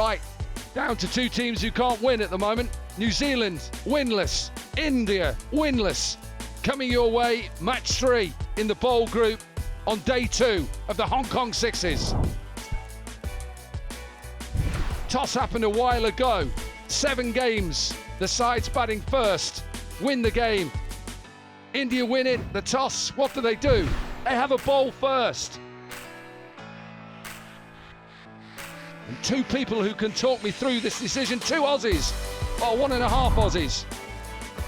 Right, down to two teams who can't win at the moment. New Zealand, winless. India, winless. Coming your way, match 3 in the bowl group on day 2 of the Hong Kong Sixes. Toss happened a while ago. 7 games, the sides batting first, win the game. India win it, the toss, what do? They have a bowl first. And 2 people who can talk me through this decision, 2 Aussies, or 1.5 Aussies.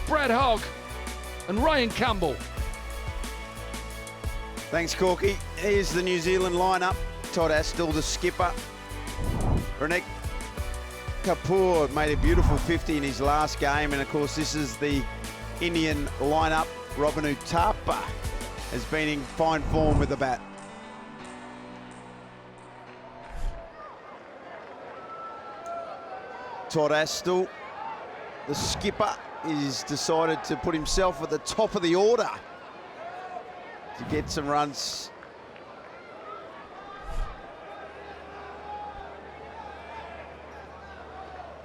Brad Hogg and Ryan Campbell. Thanks, Corky. Here's the New Zealand lineup. Todd Astle, the skipper. Renek Kapoor made a beautiful 50 in his last game, and of course this is the Indian lineup. Robin Uthappa has been in fine form with the bat. Todd Astle, the skipper, is decided to put himself at the top of the order to get some runs.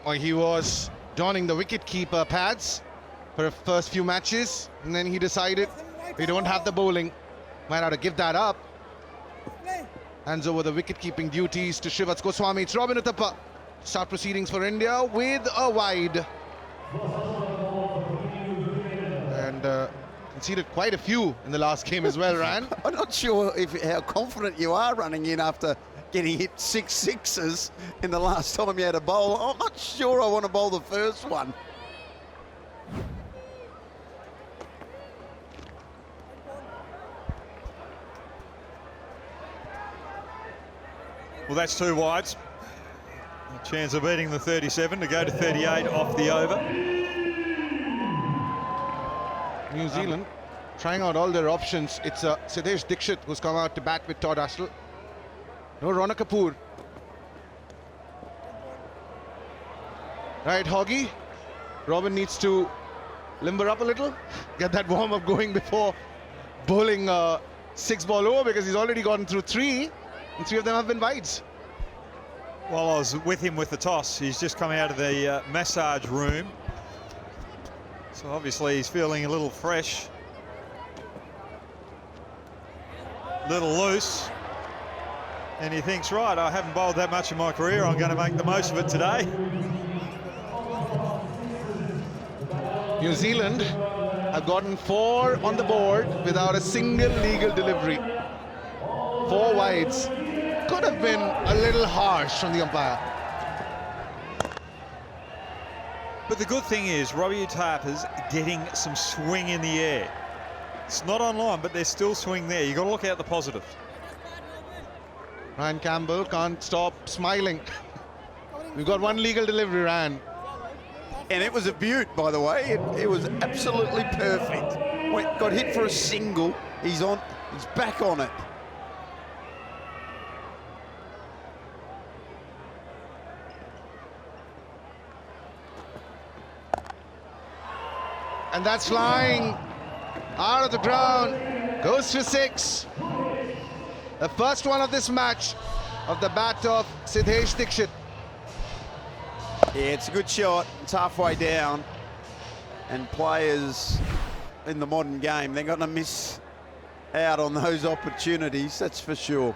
Well, he was donning the wicket-keeper pads for the first few matches, and then he decided we don't have the bowling. Might have to give that up. Hands over the wicket-keeping duties to Shivat Goswami. It's Robin Uthappa. Start proceedings for India with a wide. And conceded quite a few in the last game as well, Ryan. I'm not sure how confident you are running in after getting hit 6 sixes in the last time you had a bowl. I'm not sure I want to bowl the first one. Well, that's 2 wides. A chance of beating the 37 to go to 38 off the over. New Zealand trying out all their options. It's Sidhesh Dixit who's come out to bat with Todd Astle. No Rana Kapoor. Right, Hoggy. Robin needs to limber up a little, get that warm-up going before bowling 6-ball over, because he's already gotten through 3, and 3 of them have been wides. While I was with him with the toss, he's just come out of the massage room. So obviously he's feeling a little fresh, little loose. And he thinks, right, I haven't bowled that much in my career, I'm going to make the most of it today. New Zealand have gotten 4 on the board without a single legal delivery. 4 wides. Could have been a little harsh from the umpire. But the good thing is Robbie Uthappa's getting some swing in the air. It's not on line, but there's still swing there. You've got to look out the positives. Ryan Campbell can't stop smiling. We've got 1 legal delivery, Ryan. And it was a beaut, by the way. It was absolutely perfect. Got hit for a single. He's back on it. And that's flying out of the ground. Goes for 6. The first one of this match of the bat of Sidhesh Dixit. Yeah, it's a good shot. It's halfway down. And players in the modern game, they're going to miss out on those opportunities, that's for sure.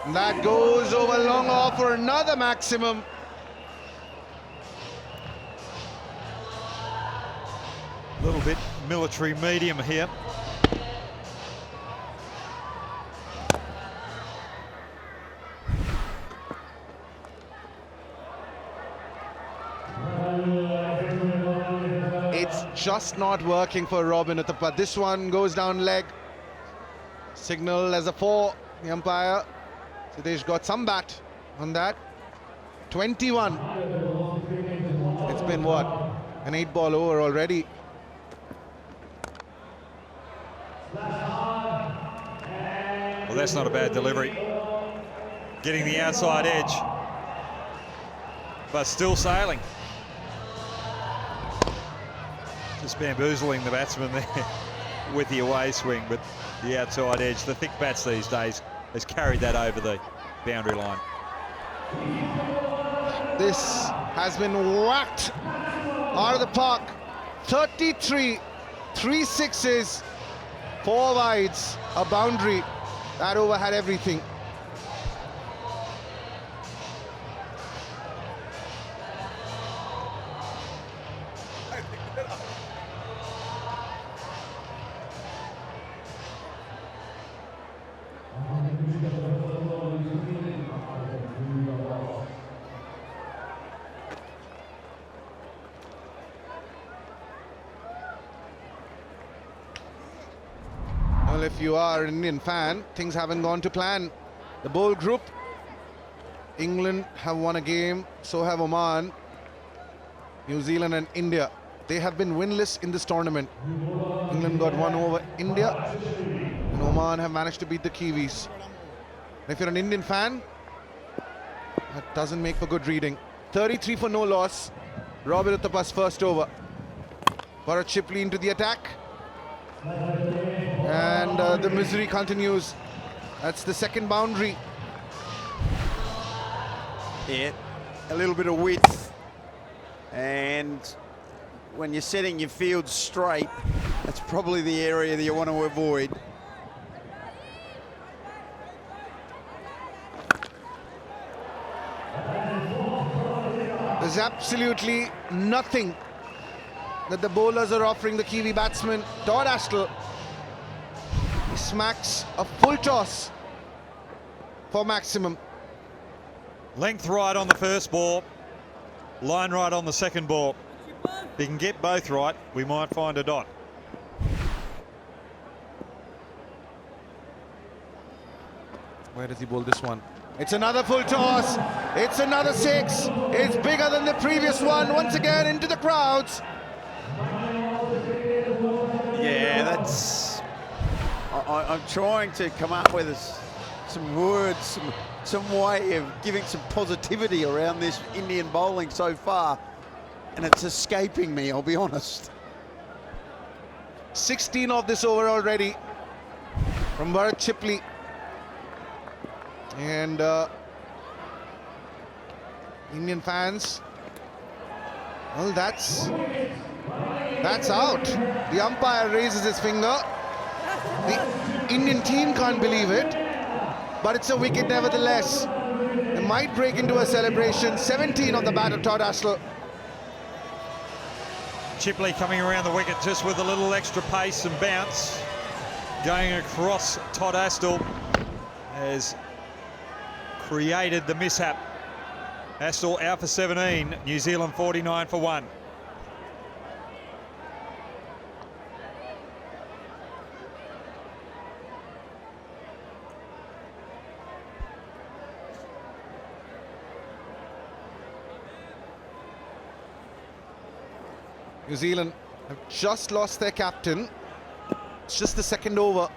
And that goes over long off for another maximum. A little bit military medium here. It's just not working for Robin Uthappa. This one goes down leg. Signal as a 4. The umpire. Sidhesh got some bat on that. 21. It's been what? An 8-ball over already. Well, that's not a bad delivery. Getting the outside edge, but still sailing. Just bamboozling the batsman there. with the away swing, but the outside edge, the thick bats these days, has carried that over the boundary line. This has been whacked out of the park. 33, 3 sixes, 4 wides, a boundary. That over had everything. Well, if you are an Indian fan, things haven't gone to plan. The bowl group, England have won a game, so have Oman, New Zealand and India. They have been winless in this tournament. England got one over India, and Oman have managed to beat the Kiwis. If you're an Indian fan, that doesn't make for good reading. 33 for no loss. Robert Uthappa's first over. Bharat Chipley into the attack. And the misery continues. That's the second boundary. Yeah, a little bit of width. And when you're setting your field straight, that's probably the area that you want to avoid. There's absolutely nothing that the bowlers are offering the Kiwi batsman. Todd Astle, he smacks a full toss for maximum. Length right on the first ball, line right on the second ball. If he can get both right, we might find a dot. Where does he bowl this one? It's another full toss. It's another 6. It's bigger than the previous one. Once again into the crowds. Yeah, that's... I'm trying to come up with some words, some way of giving some positivity around this Indian bowling so far, and it's escaping me, I'll be honest. 16 of this over already from Bharat Chipley. And Indian fans, well, that's out. The umpire raises his finger. The Indian team can't believe it, but it's a wicket nevertheless. They might break into a celebration. 17 on the bat of Todd Astle. Chipley coming around the wicket just with a little extra pace and bounce. Going across Todd Astle has created the mishap. Astle out for 17, New Zealand 49 for 1. New Zealand have just lost their captain. It's just the second over.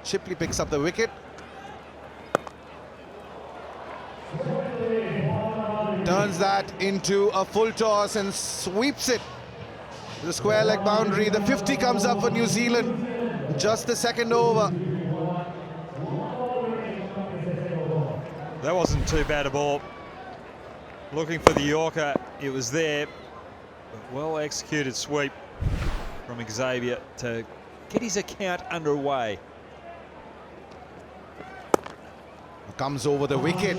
Chipley picks up the wicket. Turns that into a full toss and sweeps it to the square leg boundary. The 50 comes up for New Zealand. Just the second over. That wasn't too bad a ball. Looking for the Yorker, it was there. Well executed sweep from Xavier to get his account underway. Comes over the wicket.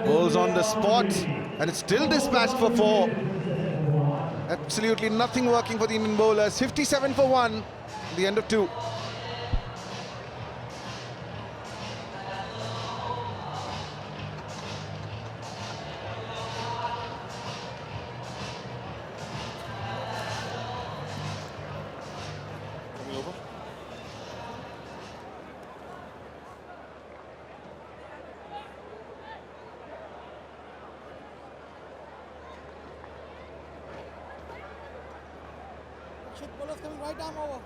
Bowls on the spot, and it's still dispatched for 4. Absolutely nothing working for the Indian bowlers. 57 for 1 at the end of 2. Bowlers coming right arm over.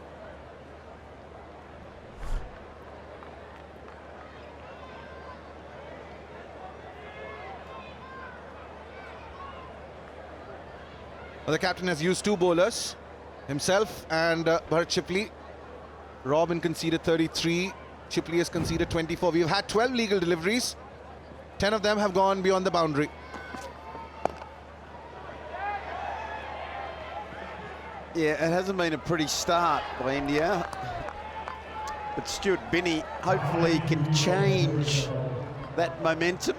Well, the captain has used 2 bowlers. himself and Bharat Chipley. Robin conceded 33. Chipley has conceded 24. We've had 12 legal deliveries. 10 of them have gone beyond the boundary. Yeah, it hasn't been a pretty start by India. But Stuart Binney hopefully can change that momentum.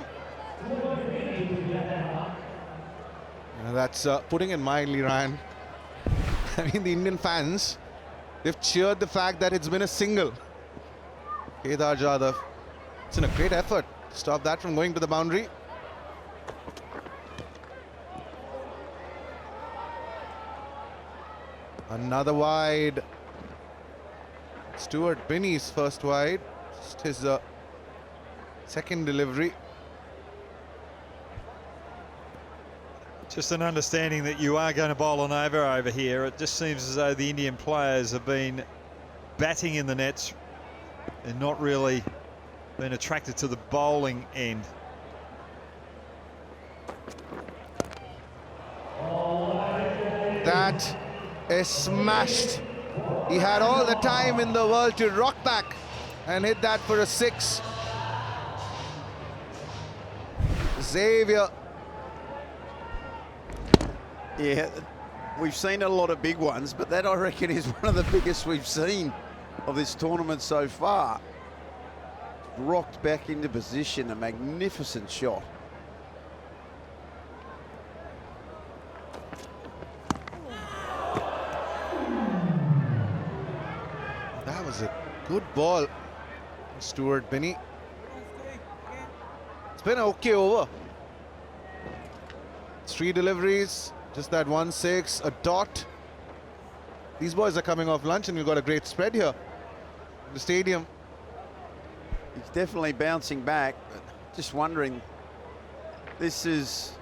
That's putting it mildly, Ryan. I mean, the Indian fans, they've cheered the fact that it's been a single. Kedar Jadhav, it's in a great effort to stop that from going to the boundary. Another wide. Stuart Binney's first wide. Just his second delivery. Just an understanding that you are going to bowl an over here. It just seems as though the Indian players have been batting in the nets and not really been attracted to the bowling end. That is smashed. He had all the time in the world to rock back and hit that for a 6. Xavier. Yeah, we've seen a lot of big ones, but that I reckon is one of the biggest we've seen of this tournament so far. Rocked back into position, a magnificent shot. That was a good ball, Stuart Binney. It's been an okay over. 3 deliveries, just that 1-6, a dot. These boys are coming off lunch and we've got a great spread here in the stadium. He's definitely bouncing back, but just wondering, this is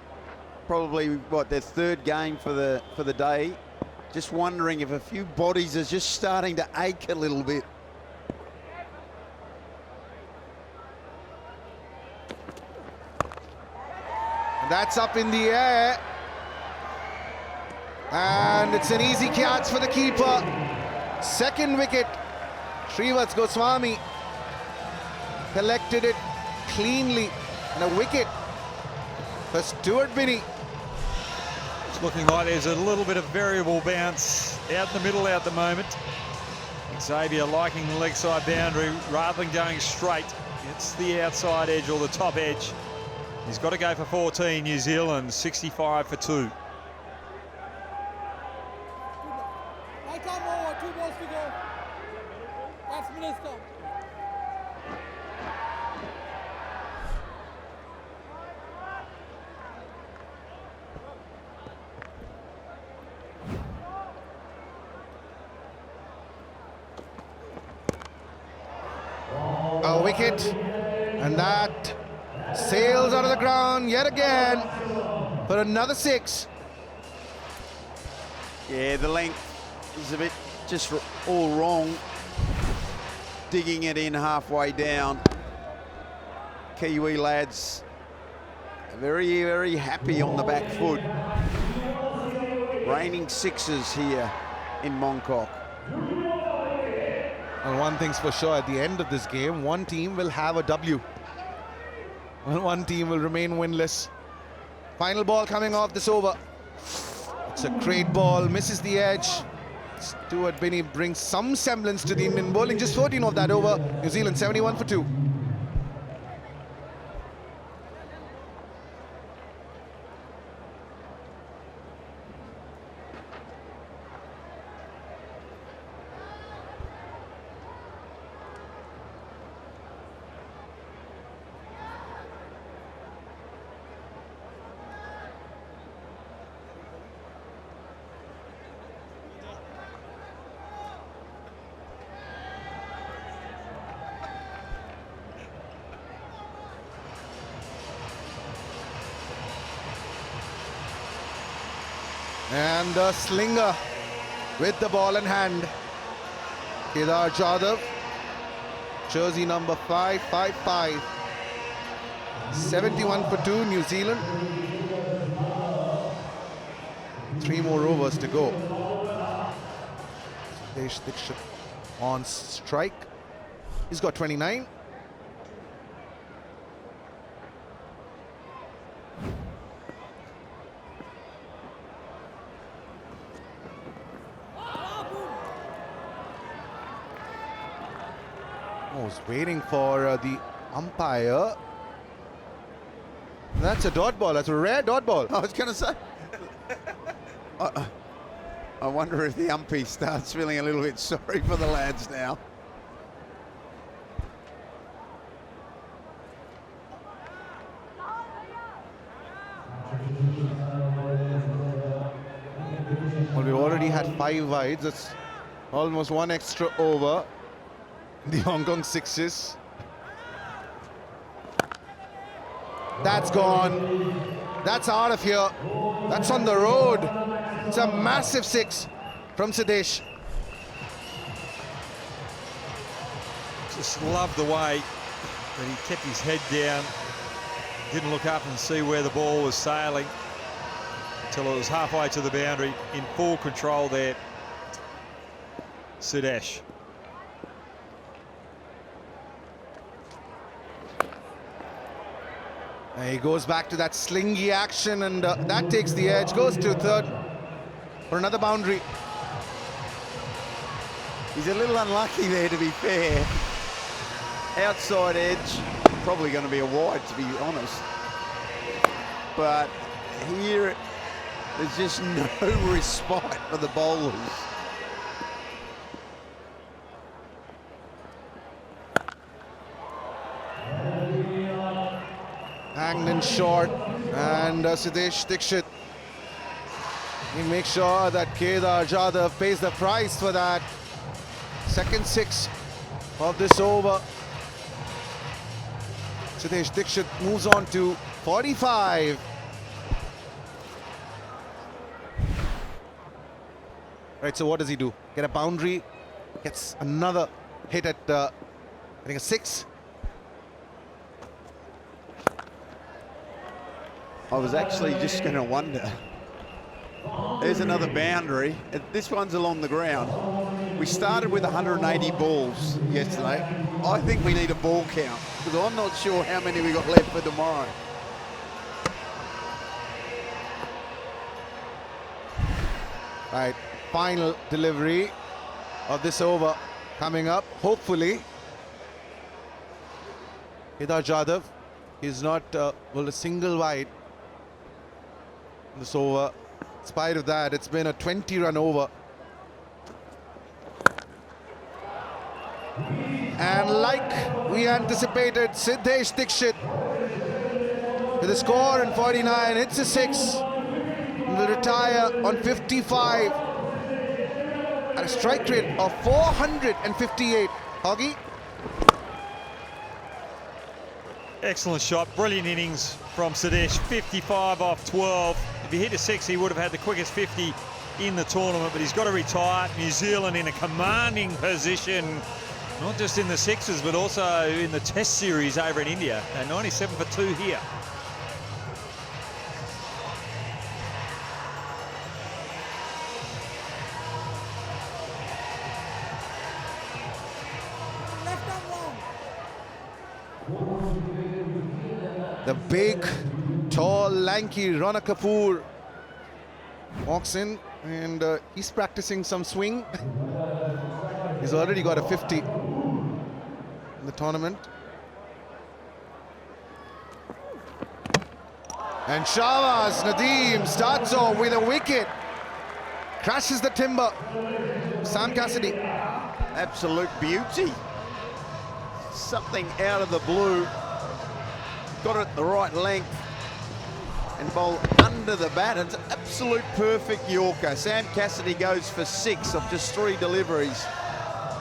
probably what, their 3rd game for the day. Just wondering if a few bodies are just starting to ache a little bit. That's up in the air. And it's an easy catch for the keeper. 2nd wicket. Shrivats Goswami collected it cleanly. And a wicket for Stuart Binney. It's looking like there's a little bit of variable bounce out in the middle at the moment. Xavier liking the leg side boundary rather than going straight. It's the outside edge or the top edge. He's got to go for 14, New Zealand, 65 for 2. Right arm over, 2 balls to go. Batsman is come. A wicket, and that sails out of the ground yet again for another 6. Yeah, the length is a bit just all wrong. Digging it in halfway down. Kiwi lads are very, very happy on the back foot. Raining 6s here in Mongkok. And one thing's for sure, at the end of this game, one team will have a W. And one team will remain winless. Final ball coming off this over. It's a great ball, misses the edge. Stuart Binney brings some semblance to the Indian bowling. Just 14 of that over. New Zealand 71 for 2. And the slinger with the ball in hand. Kedar Jadhav, jersey number 555. 71 for 2, New Zealand. 3 more overs to go. Siddesh Dixit on strike. He's got 29. Was waiting for the umpire. That's a dot ball. That's a rare dot ball. I was going to say. I wonder if the umpy starts feeling a little bit sorry for the lads now. Well, we've already had 5 wides. That's almost 1 extra over the Hong Kong sixes. That's gone. That's out of here. That's on the road. It's a massive 6 from Siddesh. Just love the way that he kept his head down, didn't look up and see where the ball was sailing until it was halfway to the boundary. In full control there, Siddesh. And he goes back to that slingy action, and that takes the edge. Goes to third for another boundary. He's a little unlucky there, to be fair. Outside edge, probably going to be a wide, to be honest. But here, there's just no respite for the bowlers. Hanged in short, and Siddesh Dixit. He makes sure that Kedar Jadhav pays the price for that. Second 6 of this over. Siddesh Dixit moves on to 45. Right, so what does he do? Get a boundary, gets another hit at, I think, a 6. I was actually just going to wonder. There's another boundary. This one's along the ground. We started with 180 balls yesterday. I think we need a ball count because I'm not sure how many we got left for tomorrow. Right, final delivery of this over coming up, hopefully. Kedar Jadhav is not, well, a single wide this over. In spite of that, it's been a 20-run over. And like we anticipated, Siddesh Dixit with a score in 49, hits a 6. Will retire on 55 at a strike rate of 458. Hoggy. Excellent shot, brilliant innings from Siddesh. 55 off 12. If he hit a 6, he would have had the quickest 50 in the tournament, but he's got to retire. New Zealand in a commanding position, not just in the sixes, but also in the Test series over in India. 97 for 2 here. The big, tall, lanky Rana Kapoor walks in, and he's practicing some swing. He's already got a 50 in the tournament. And Shahbaz Nadeem starts off with a wicket. Crashes the timber. Sam Cassidy. Absolute beauty. Something out of the blue. Got it the right length and bowl under the bat. It's an absolute perfect Yorker. Sam Cassidy goes for 6 of just 3 deliveries,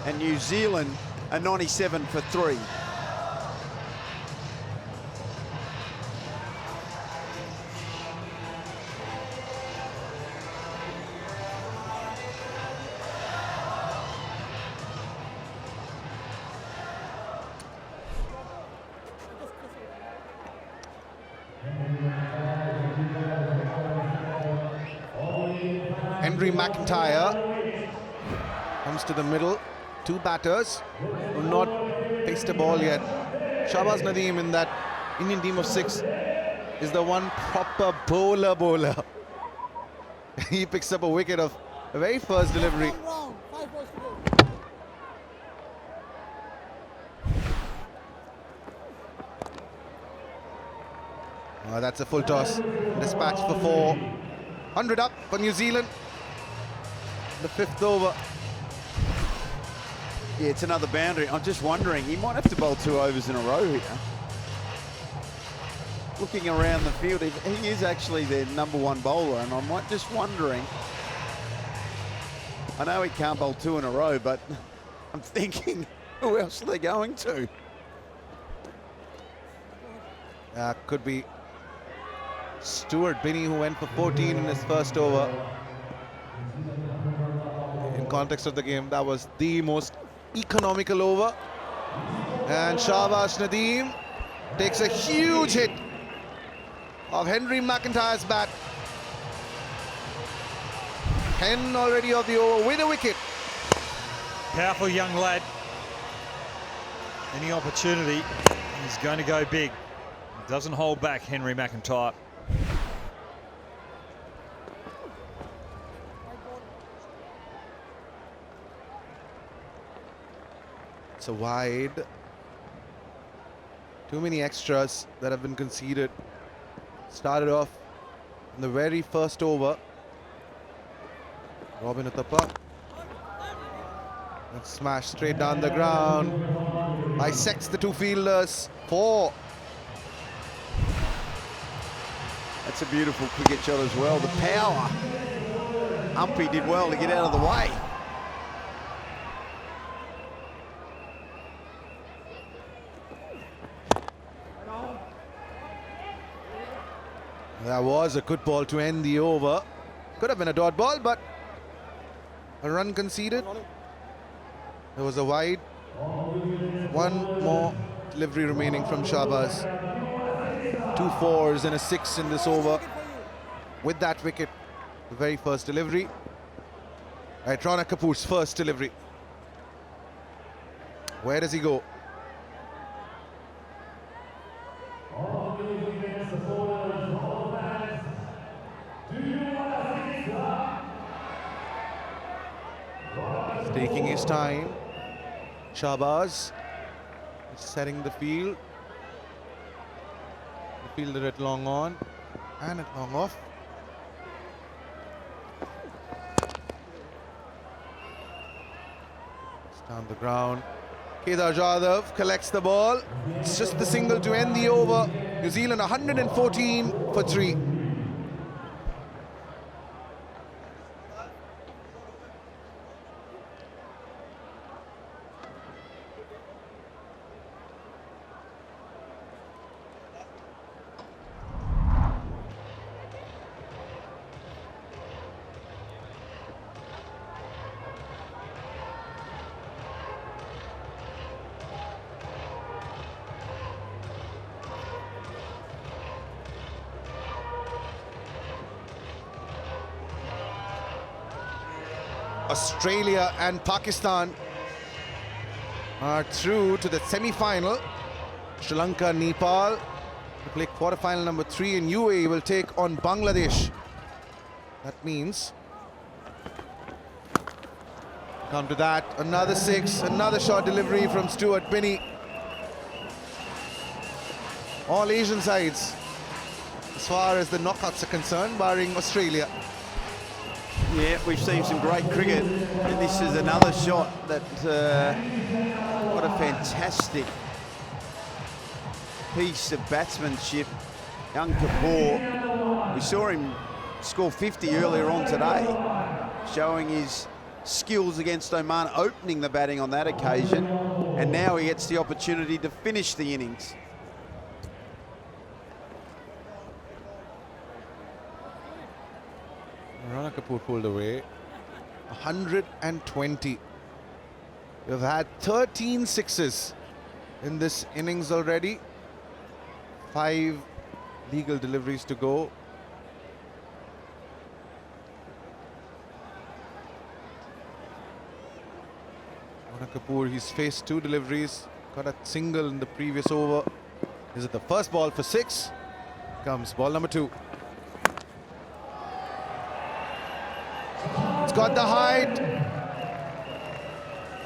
and New Zealand are 97 for 3. Henry McIntyre from comes to the middle. Two batters who have not faced a ball yet. Shahbaz Nadeem in that Indian team of 6 is the one proper bowler. He picks up a wicket of the very first delivery. One round, 5 balls to go. That's a full toss. Dispatch for 4. 100 up for New Zealand. The 5th over. Yeah, it's another boundary. I'm just wondering, he might have to bowl 2 overs in a row here. Looking around the field, he is actually their #1 bowler, and I'm just wondering. I know he can't bowl 2 in a row, but I'm thinking, who else are they going to? Could be Stuart Binney, who went for 14 in his first over. In context of the game, that was the most economical over. And Shahbaz Nadeem takes a huge hit of Henry McIntyre's bat. 10 already of the over with a wicket. Powerful young lad. Any opportunity, he's going to go big. Doesn't hold back, Henry McIntyre. It's a wide. Too many extras that have been conceded. Started off in the very first over. Robin Uthappa. And smash straight down the ground. Bisects the 2 fielders. 4. That's a beautiful cricket shot as well. The power. Umpy did well to get out of the way. That was a good ball to end the over. Could have been a dot ball, but a run conceded. There was a wide. 1 more delivery remaining from Shahbaz. 2 4s and a 6 in this over. With that wicket, the very first delivery. Right, Rana Kapoor's first delivery. Where does he go? He's taking his time. Shahbaz is setting the field. The fielder at long on and at long off. It's down the ground. Kedar Jadhav collects the ball. It's just the single to end the over. New Zealand 114 for 3. Australia and Pakistan are through to the semi-final. Sri Lanka, Nepal will play quarter-final number 3, and UAE will take on Bangladesh. That means, come to that, another 6, another short delivery from Stuart Binney. All Asian sides, as far as the knockouts are concerned, barring Australia. Yeah, we've seen some great cricket, and this is another shot that, what a fantastic piece of batsmanship. Young Kapoor, we saw him score 50 earlier on today, showing his skills against Oman, opening the batting on that occasion, and now he gets the opportunity to finish the innings. Rana Kapoor pulled away. 120. We've had 13 sixes in this innings already. 5 legal deliveries to go. Rana Kapoor, he's faced 2 deliveries, got a single in the previous over. Is it the first ball for 6? Comes ball number 2. It's got the height.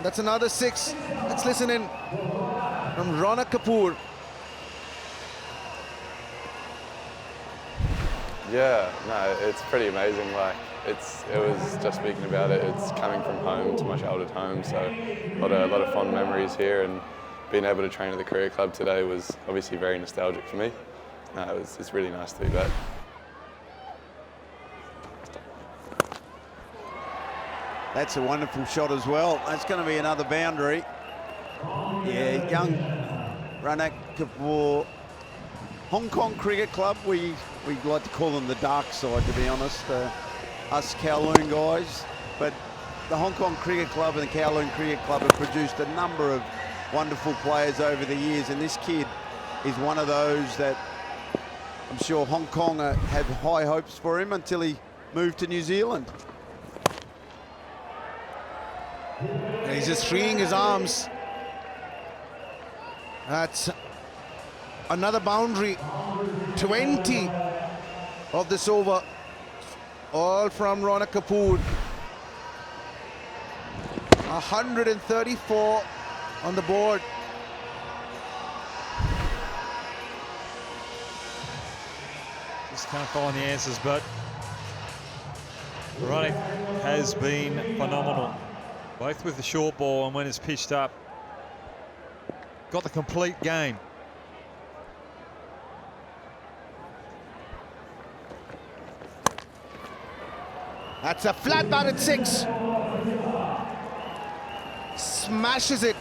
That's another 6. Let's listen in from Rana Kapoor. Yeah, no, it's pretty amazing. Like, it was just speaking about it. It's coming from home to my childhood home, so a lot of fond memories here, and being able to train at the career club today was obviously very nostalgic for me. It's really nice to be back. That's a wonderful shot as well. That's going to be another boundary. Yeah, young Rana Kapoor. Hong Kong Cricket Club, we like to call them the dark side, to be honest, us Kowloon guys. But the Hong Kong Cricket Club and the Kowloon Cricket Club have produced a number of wonderful players over the years, and this kid is one of those that I'm sure Hong Kong had high hopes for him until he moved to New Zealand. And he's just freeing his arms. That's another boundary. 20 of this over, all from Rana Kapoor. 134 on the board. Just can't find the answers, but Ronick has been phenomenal, both with the short ball and when it's pitched up. Got the complete game. That's a flat batted 6. Smashes it.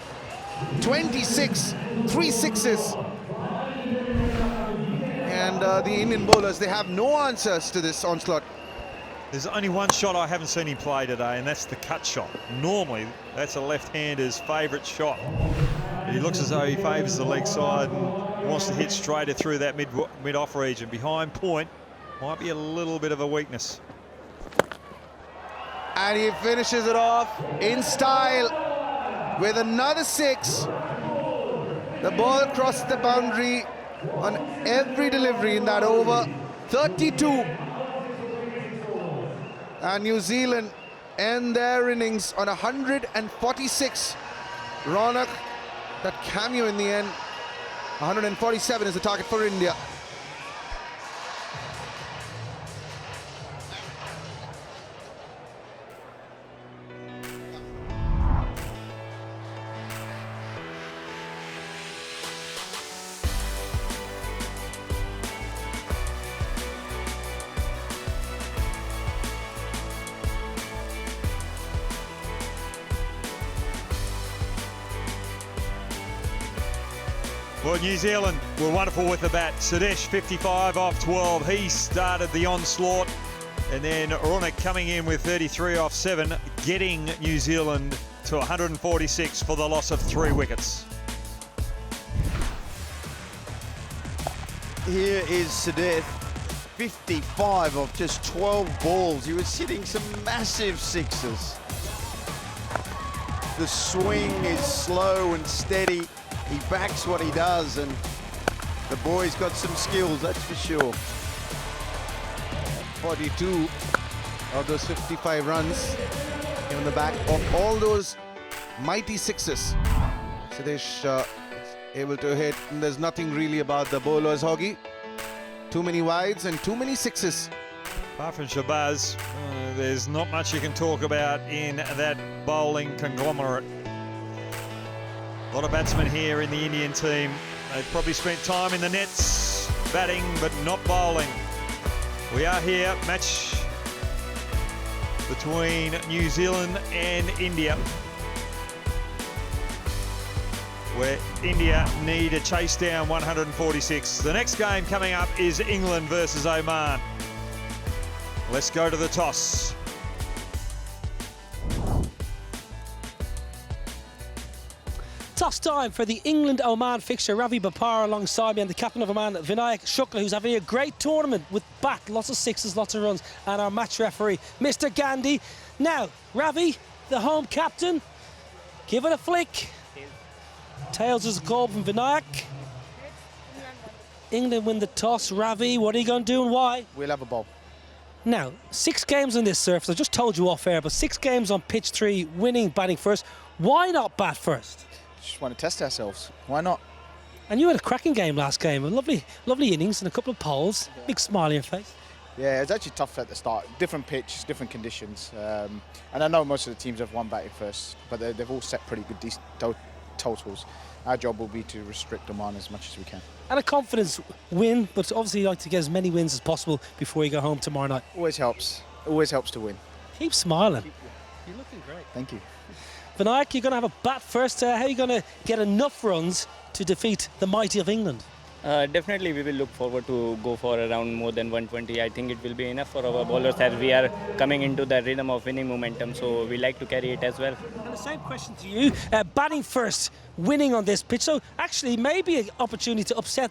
26, 3 sixes. And the Indian bowlers, they have no answers to this onslaught. There's only one shot I haven't seen him play today, and that's the cut shot. Normally, that's a left-hander's favourite shot. But he looks as though he favours the leg side and wants to hit straighter through that mid-off region. Behind point might be a little bit of a weakness. And he finishes it off in style with another 6. The ball crossed the boundary on every delivery in that over. 32. And New Zealand end their innings on 146. Ronak, that cameo in the end. 147 is the target for India. Well, New Zealand were wonderful with the bat. Sadesh 55 off 12. He started the onslaught. And then Ronick coming in with 33 off 7, getting New Zealand to 146 for the loss of 3 wickets. Here is Sadesh, 55 of just 12 balls. He was hitting some massive sixes. The swing is slow and steady. He backs what he does, and the boy's got some skills, that's for sure. 42 of those 55 runs came on the back of all those mighty sixes. Sadesh able to hit, and there's nothing really about the bowlers, Hoggy. Too many wides and too many sixes. Apart from Shabazz, there's not much you can talk about in that bowling conglomerate. A lot of batsmen here in the Indian team. They've probably spent time in the nets batting but not bowling. We are here, match between New Zealand and India, where India need to chase down 146. The next game coming up is England versus Oman. Let's go to the toss. Toss time for the England-Oman fixture. Ravi Bapar alongside me, and the captain of Oman, Vinayak Shukla, who's having a great tournament with bat, lots of sixes, lots of runs, and our match referee, Mr. Gandhi. Now, Ravi, the home captain, Give it a flick. Tails is a call from Vinayak. England win the toss. Ravi, what are you going to do and why? We'll have a ball. Now, 6 games on this surface. I just told you off air, but 6 games on pitch 3, winning, batting first. Why not bat first? Just want to test ourselves. Why not? And you had a cracking game last game. A lovely innings and a couple of poles. Big smile on your face. Yeah, it's actually tough at the start. Different pitch, different conditions. And I know most of the teams have won batting first, but they've all set pretty good totals. Our job will be to restrict Oman as much as we can. And a confidence win, but obviously you like to get as many wins as possible before you go home tomorrow night. Always helps. Always helps to win. Keep smiling. You're looking great. Thank you. Vinayak, you're going to have a bat first. How are you going to get enough runs to defeat the mighty of England? Definitely we will look forward to go for around more than 120. I think it will be enough for our bowlers as we are coming into the rhythm of winning momentum, so we like to carry it as well. And the same question to you, batting first, winning on this pitch, so actually maybe an opportunity to upset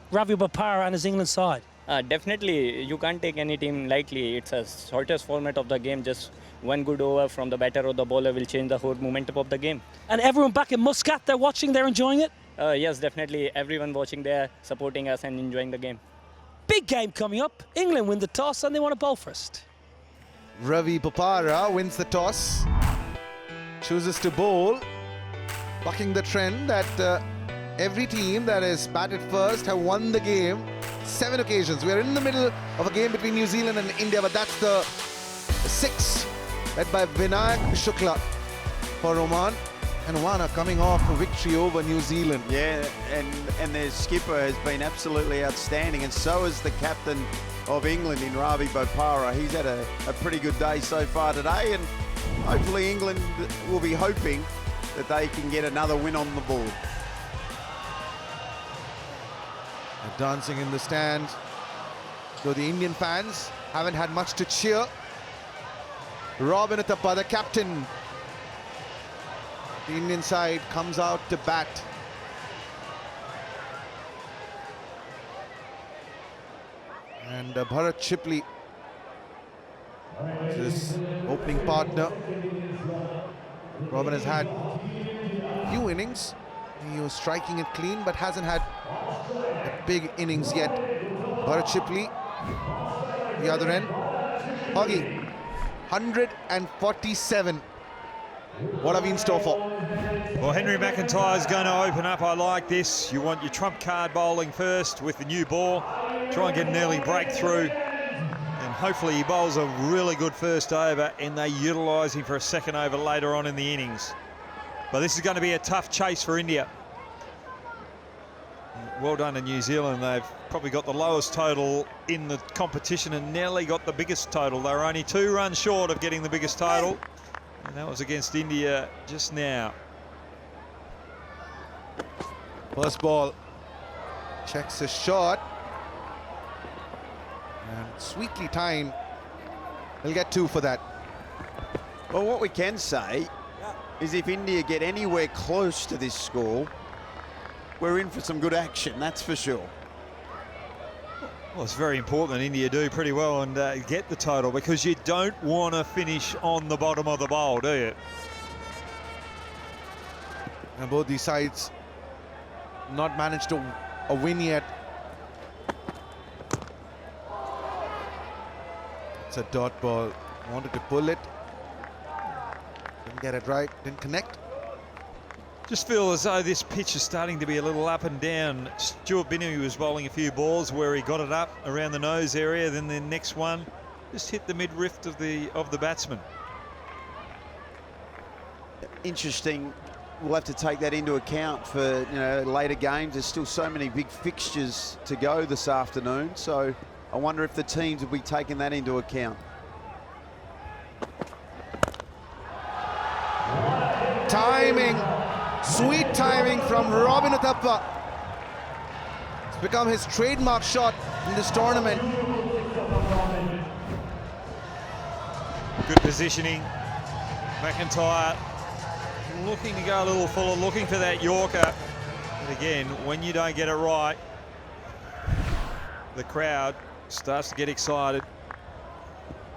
Ravi Bopara and his England side. Definitely, you can't take any team lightly. It's a shortest format of the game. Just one good over from the batter or the bowler will change the whole momentum of the game. And everyone back in Muscat, they're watching, they're enjoying it? Yes, definitely. Everyone watching there, supporting us and enjoying the game. Big game coming up. England win the toss and they want to bowl first. Ravi Bopara wins the toss, chooses to bowl, bucking the trend that every team that has batted first have won the game 7 occasions. We are in the middle of a game between New Zealand and India, but that's the 6th, led by Vinayak Shukla for Oman. And Oman are coming off a victory over New Zealand. Yeah, and their skipper has been absolutely outstanding, and so is the captain of England in Ravi Bopara. He's had a pretty good day so far today, and hopefully England will be hoping that they can get another win on the board. They're dancing in the stand, though the Indian fans haven't had much to cheer. Robin Uthappa, the captain, the Indian side, comes out to bat. And Bharat Shipley, his opening partner. Robin has had few innings. He was striking it clean, but hasn't had a big innings yet. Bharat Shipley, the other end. Hoggy, 147. What are we in store for? Well, Henry McIntyre's going to open up. I like this. You want your trump card bowling first with the new ball. Try and get an early breakthrough. And hopefully he bowls a really good first over and they utilise him for a second over later on in the innings. But this is going to be a tough chase for India. Well done to New Zealand. They've probably got the lowest total in the competition and nearly got the biggest total. They were only 2 runs short of getting the biggest total. And that was against India just now. First ball, checks his shot. And sweetly timed. He'll get 2 for that. Well, what we can say is if India get anywhere close to this score, we're in for some good action, that's for sure. Well, it's very important that India do pretty well and get the total, because you don't want to finish on the bottom of the bowl, do you? And both these sides not managed to a win yet. It's a dot ball. Wanted to pull it. Didn't get it right. Didn't connect. Just feel as though this pitch is starting to be a little up and down. Stuart Binney was bowling a few balls where he got it up around the nose area, then the next one just hit the mid-rift of the batsman. Interesting. We'll have to take that into account for later games. There's still so many big fixtures to go this afternoon, so I wonder if the teams will be taking that into account. Timing. Sweet timing from Robin Uthappa. It's become his trademark shot in this tournament. Good positioning. McIntyre looking to go a little fuller, looking for that Yorker. But again, when you don't get it right, the crowd starts to get excited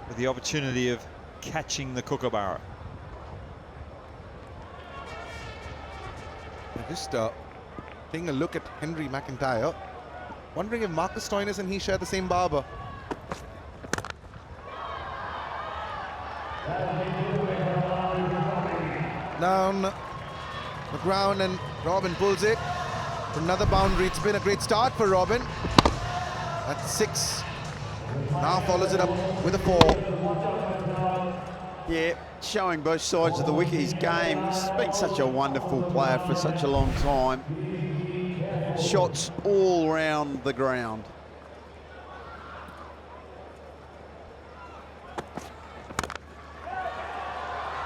with the opportunity of catching the Kookaburra. Just taking a look at Henry McIntyre. Wondering if Marcus Stoinis and he share the same barber. Down the ground, and Robin pulls it for another boundary. It's been a great start for Robin. That's 6. Now follows it up with a 4. Yeah, showing both sides of the wicket, his game. He's been such a wonderful player for such a long time. Shots all round the ground.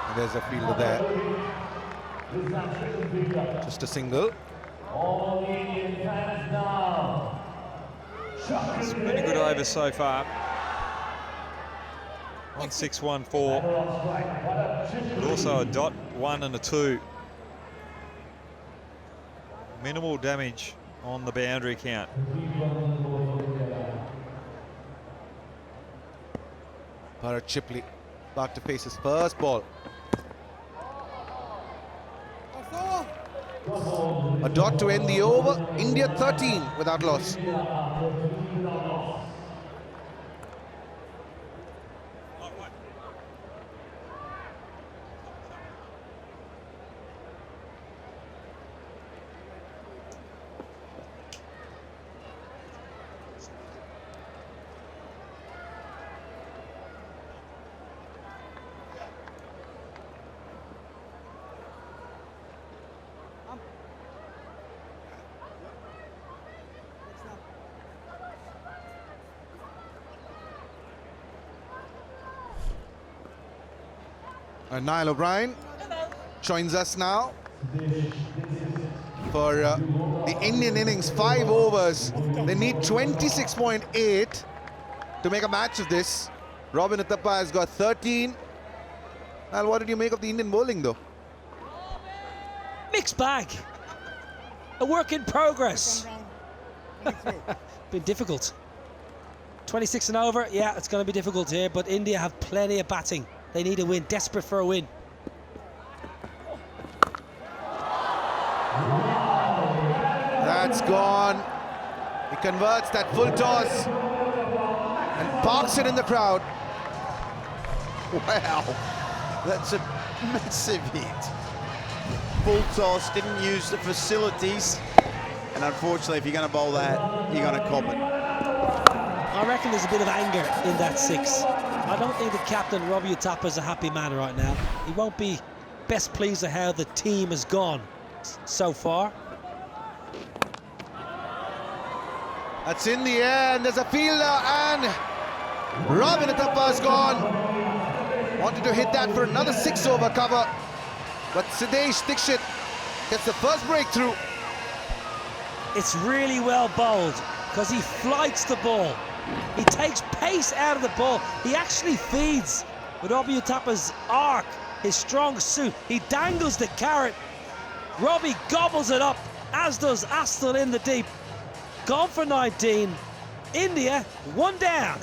And there's a fielder there. Just a single. It's been a good over so far. 1-6-1-4. But also a dot, 1 and a 2. Minimal damage on the boundary count. Bharat Chipley about to face his first ball. A dot to end the over. India 13 without loss. Niall O'Brien joins us now for the Indian innings. 5 overs. They need 26.8 to make a match of this. Robin Uthappa has got 13. Niall, what did you make of the Indian bowling though? Mixed bag. A work in progress. Been difficult. 26 and over. Yeah, it's going to be difficult here, but India have plenty of batting. They need a win, desperate for a win. That's gone. He converts that full toss and parks it in the crowd. Wow, that's a massive hit. Full toss, didn't use the facilities. And unfortunately, if you're going to bowl that, you're going to cop it. I reckon there's a bit of anger in that 6. I don't think the captain, Robbie Uthappa, is a happy man right now. He won't be best pleased at how the team has gone so far. That's in the air, and there's a fielder, and Robin Uthappa has gone. Wanted to hit that for another 6-over cover, but Siddesh Dixit gets the first breakthrough. It's really well bowled because he flights the ball. He takes pace out of the ball. He actually feeds with Robbie Uthappa's arc, his strong suit. He dangles the carrot. Robbie gobbles it up, as does Astle in the deep. Gone for 19. India 1 down.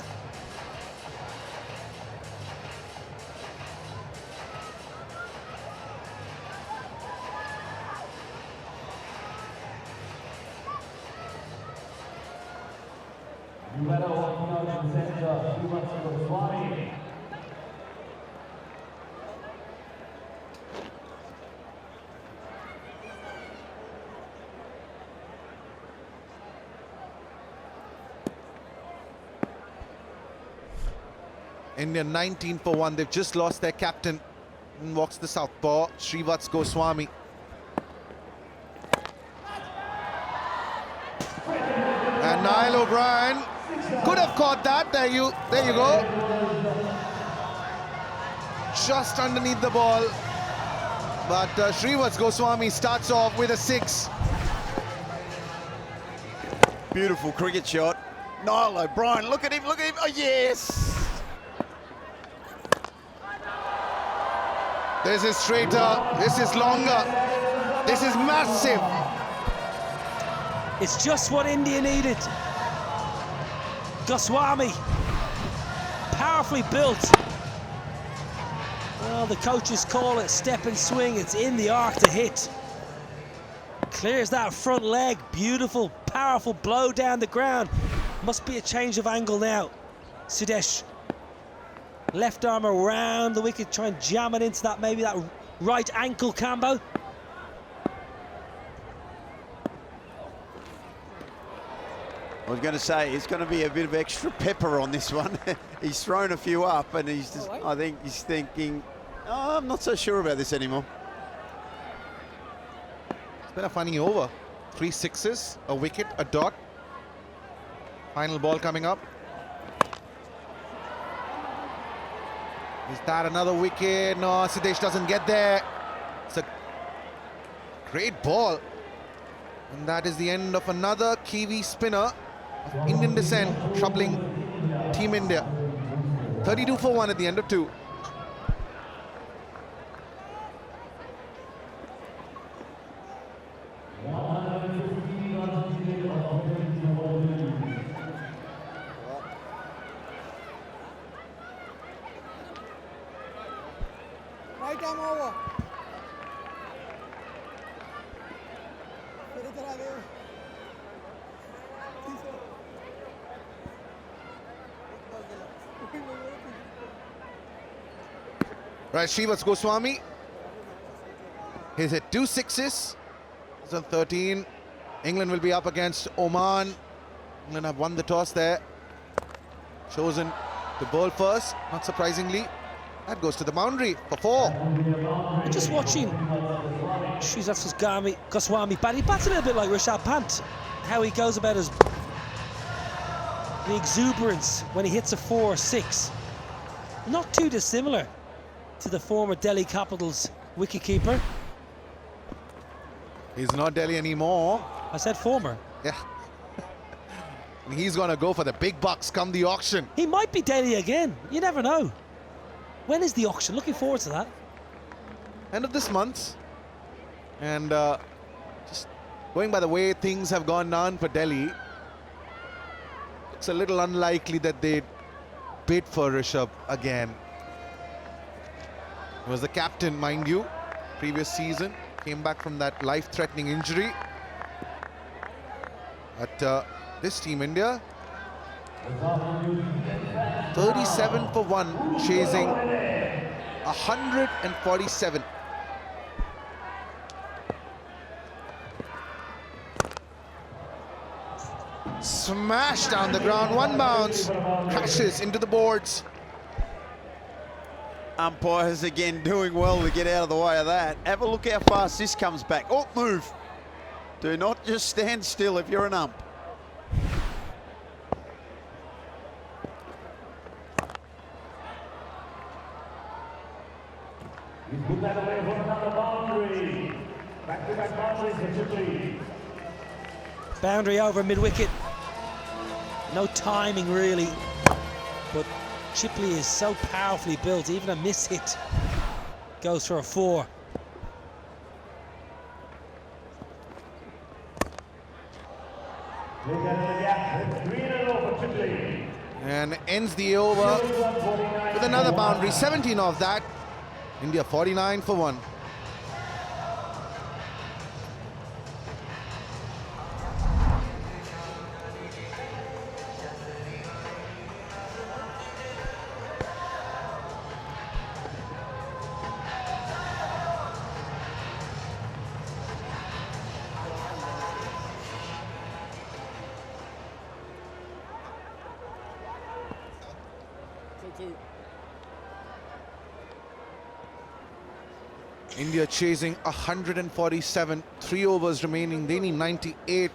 India 19 for 1. They've just lost their captain. In walks the southpaw, Srivats Goswami. And Niall O'Brien could have caught that. There you go. Just underneath the ball. But Srivats Goswami starts off with a 6. Beautiful cricket shot. Niall O'Brien, look at him, look at him. Oh, yes. This is straighter, this is longer, this is massive. It's just what India needed. Goswami, powerfully built. Well, the coaches call it step and swing. It's in the arc to hit. Clears that front leg. Beautiful, powerful blow down the ground. Must be a change of angle now. Sudesh. Left arm around the wicket, try and jam it into that, maybe that right ankle combo. I was going to say, it's going to be a bit of extra pepper on this one. He's thrown a few up and he's just, I think he's thinking, oh, I'm not so sure about this anymore. It's been a funny over. 3 sixes, a wicket, a dot. Final ball coming up. Is that another wicket? No, Siddesh doesn't get there. It's a great ball. And that is the end of another Kiwi spinner of Indian descent, troubling Team India. 32 for 1 at the end of 2. Right arm over. Right, Shrivats Goswami. He's hit 2 sixes. He's on 13. England will be up against Oman. England have won the toss there. Chosen to bowl first, not surprisingly. That goes to the boundary for 4. Just watching Shrivats Goswami bat. He bats a little bit like Rishabh Pant. How he goes about the exuberance when he hits a 4 or 6. Not too dissimilar to the former Delhi Capitals wicketkeeper. He's not Delhi anymore. I said former. Yeah. And he's going to go for the big bucks come the auction. He might be Delhi again. You never know. When is the auction? Looking forward to that. End of this month. And just going by the way things have gone down for Delhi, it's a little unlikely that they'd bid for Rishabh again. He was the captain, mind you, previous season. Came back from that life-threatening injury. But this Team India, 37 for 1, chasing 147. Smash down the ground, 1 bounce, crashes into the boards. Umpires again doing well to get out of the way of that. Have a look how fast this comes back. Oh, move. Do not just stand still if you're an ump. Boundary over mid-wicket. No timing really, but Chipley is so powerfully built, even a miss hit goes for a 4. And ends the over with another boundary, 17 of that. India 49 for 1. India chasing 147, 3 overs remaining. They need 98.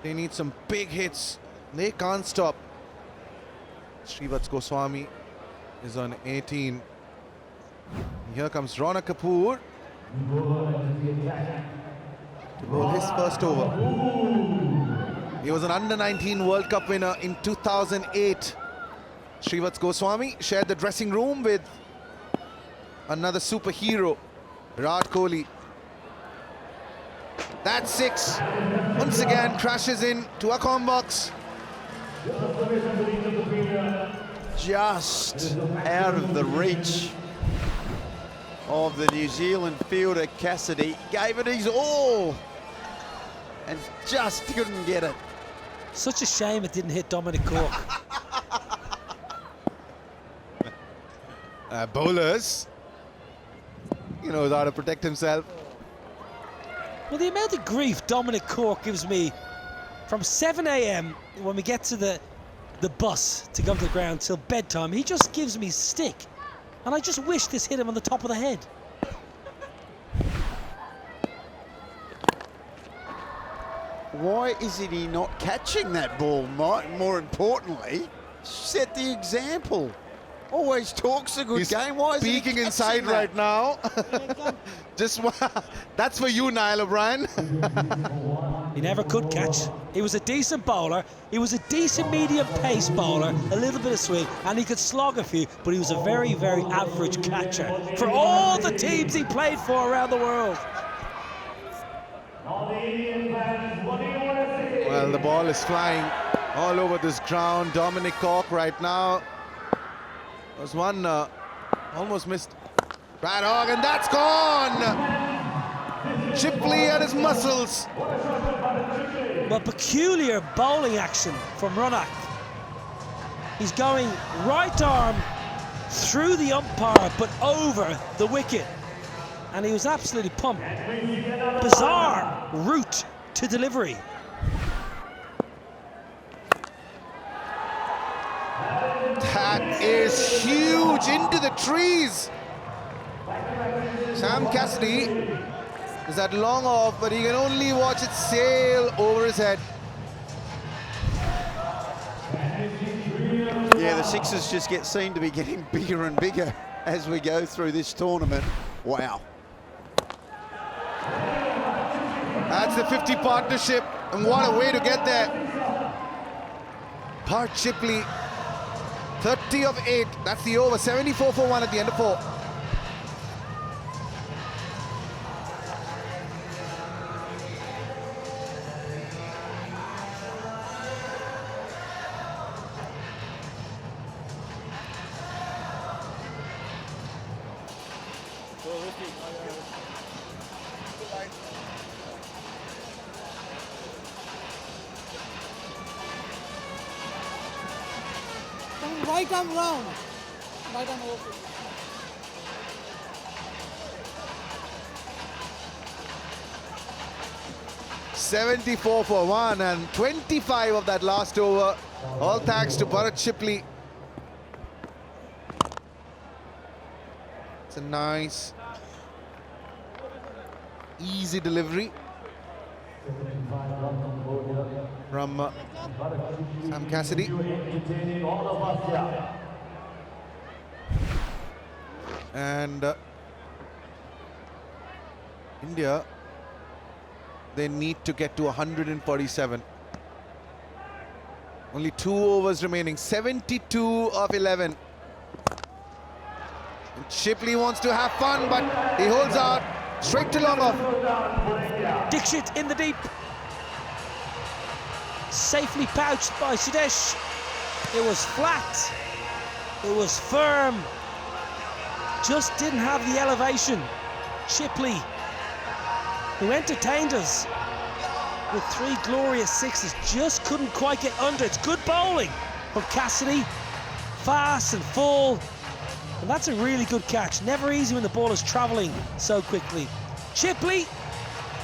They need some big hits. They can't stop. Shrivats Goswami is on 18. Here comes Rana Kapoor to bowl his first over. He was an under-19 World Cup winner in 2008. Shrivats Goswami shared the dressing room with another superhero, Virat Kohli. That 6 once again crashes in to a comb box. Just out of the reach of the New Zealand fielder, Cassidy. Gave it his all and just couldn't get it. Such a shame it didn't hit Dominic Cork. Bowlers, he knows how to protect himself. Well, the amount of grief Dominic Cork gives me from 7 a.m. when we get to the bus to come to the ground till bedtime, he just gives me stick. And I just wish this hit him on the top of the head. Why isn't he not catching that ball? More importantly, set the example. Always talks a good game. Why is he speaking inside that? right now? Just that's for you, Niall O'Brien. He never could catch. He was a decent bowler. He was a decent medium pace bowler, a little bit of swing, and he could slog a few, but he was a very, very average catcher for all the teams he played for around the world. Well, the ball is flying all over this ground. Dominic Cork right now. There's one almost missed. Right hog, and that's gone! Chipley and his muscles. Well, peculiar bowling action from Ronak. He's going right arm through the umpire, but over the wicket. And he was absolutely pumped. Bizarre route to delivery. That is huge into the trees. Sam Cassidy is that long off, but he can only watch it sail over his head. Yeah, the sixes just seem to be getting bigger and bigger as we go through this tournament. Wow. That's the 50 partnership, and what a way to get there. Part Chipley, 30 of 8. That's the over. 74 for 1 at the end of 4. Right arm round. Right arm over. $74 for 1 and 25 of that last over. All thanks to Bharat Chipley. It's a nice, easy delivery from Sam Cassidy. And India, they need to get to 147. Only 2 overs remaining, 72 of 11. And Chipley wants to have fun, but he holds out straight to long off. Dixit in the deep. Safely pouched by Sudesh. It was flat. It was firm. Just didn't have the elevation. Chipley, who entertained us with 3 glorious sixes, just couldn't quite get under. It's good bowling from Cassidy. Fast and full. And that's a really good catch. Never easy when the ball is travelling so quickly. Chipley,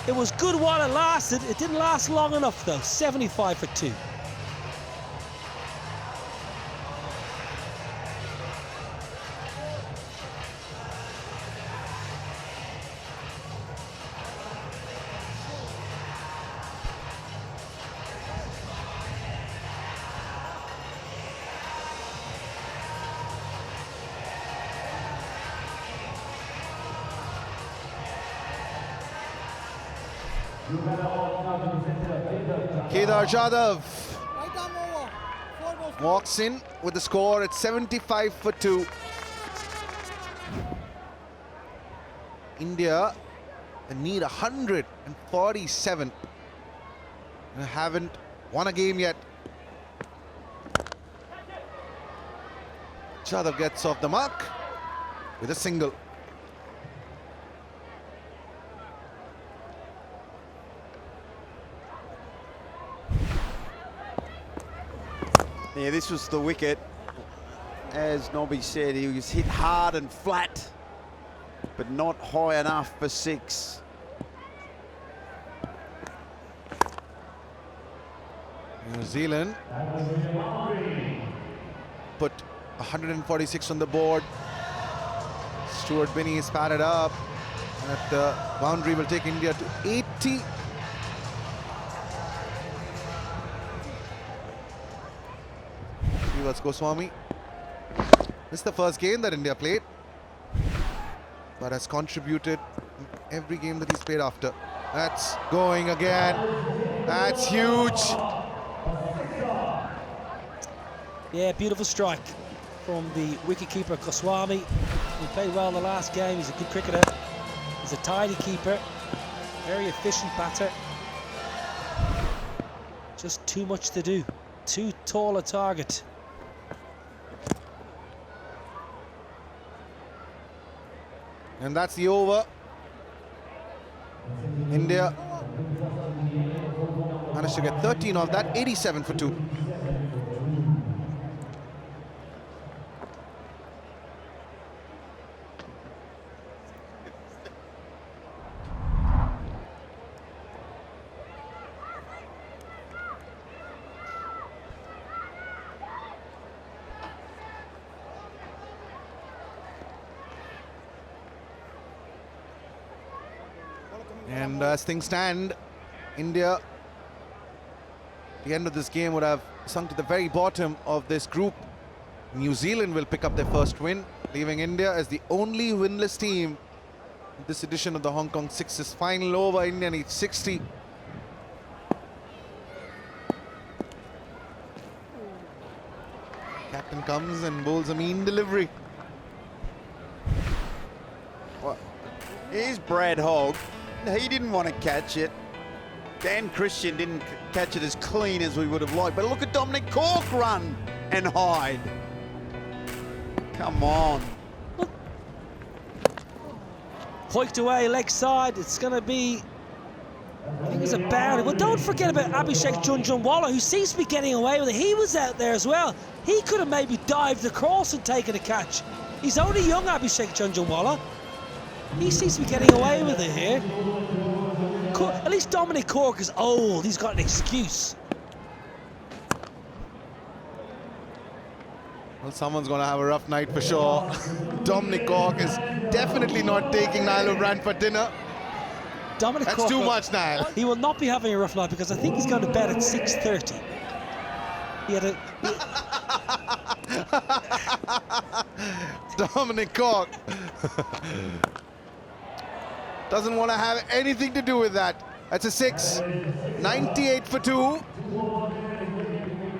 it was good while it lasted. It didn't last long enough though. 75 for 2. Kedar Jadhav Right arm over. 4 balls. walks in with the score at 75 for 2. India need 147 and haven't won a game yet. Jadhav gets off the mark with a single. Yeah, this was the wicket. As Nobby said, he was hit hard and flat, but not high enough for 6. New Zealand put 146 on the board. Stuart Binney is batted up. That boundary will take India to 80. Srivas Goswami. This is the first game that India played, but has contributed in every game that he's played after. That's going again. That's huge. Yeah, beautiful strike from the wicketkeeper Goswami. He played well the last game. He's a good cricketer. He's a tidy keeper, very efficient batter. Just too much to do. Too tall a target. And that's the over. India managed to get 13 of that, 87 for 2. And as things stand, India, at the end of this game, would have sunk to the very bottom of this group. New Zealand will pick up their first win, leaving India as the only winless team in this edition of the Hong Kong Sixes final over. India needs 60. Captain comes and bowls a mean delivery. Well, here's Brad Hogg. He didn't want to catch it. Dan Christian didn't catch it as clean as we would have liked. But look at Dominic Cork run and hide. Come on. Hoiked away, leg side. It's going to be, I think it's a boundary. Well, don't forget about Abhishek Junjunwala, who seems to be getting away with it. He was out there as well. He could have maybe dived across and taken a catch. He's only young, Abhishek Junjunwala. He seems to be getting away with it here. At least Dominic Cork is old. He's got an excuse. Well, someone's going to have a rough night for sure. Dominic Cork is definitely not taking Niall O'Brien for dinner. Dominic That's Cork, too much, Niall. He will not be having a rough night because I think he's going to bed at 6:30. He had a... Dominic Cork doesn't want to have anything to do with that. That's a 6. 98 for 2.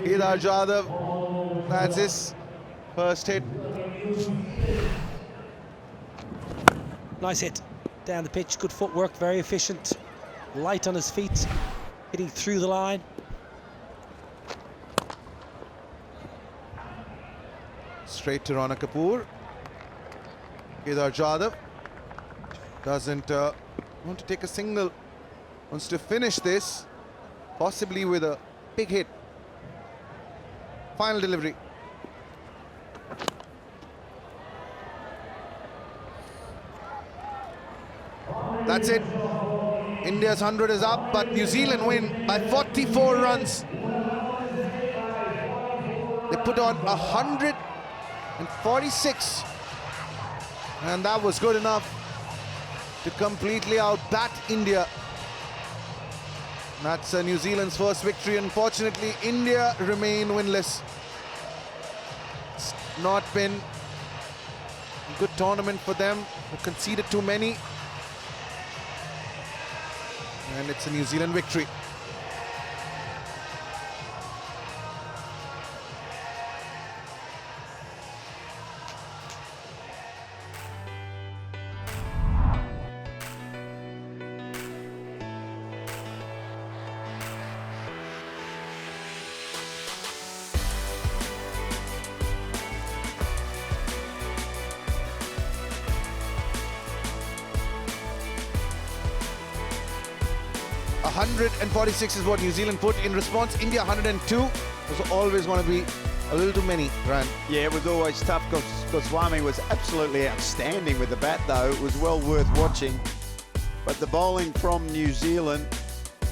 Kedar Jadhav, that's his first hit. Nice hit. Down the pitch, good footwork, very efficient. Light on his feet, hitting through the line. Straight to Rana Kapoor. Kedar Jadhav doesn't want to take a single, wants to finish this, possibly with a big hit. Final delivery. That's it. India's 100 is up, but New Zealand win by 44 runs. They put on 146, and that was good enough to completely outbat India. That's New Zealand's first victory. Unfortunately, India remain winless. It's not been a good tournament for them. They conceded too many. And it's a New Zealand victory. 146 is what New Zealand put in response. India 102 was always going to be a little too many, Ryan. Yeah, it was always tough. Goswami was absolutely outstanding with the bat, though. It was well worth watching. But the bowling from New Zealand,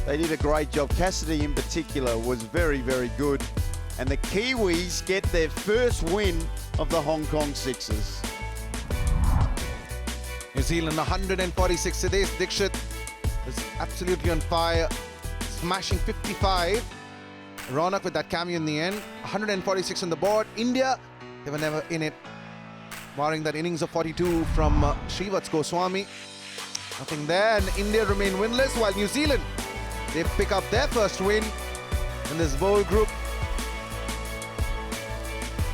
they did a great job. Cassidy in particular was very, very good. And the Kiwis get their first win of the Hong Kong Sixers. New Zealand 146. Siddhesh Dixit is absolutely on fire, smashing 55. Ronak with that cameo in the end. 146 on the board. India, they were never in it, barring that innings of 42 from Shrivats Goswami. Nothing there, and India remain winless, while New Zealand, they pick up their first win in this bowl group.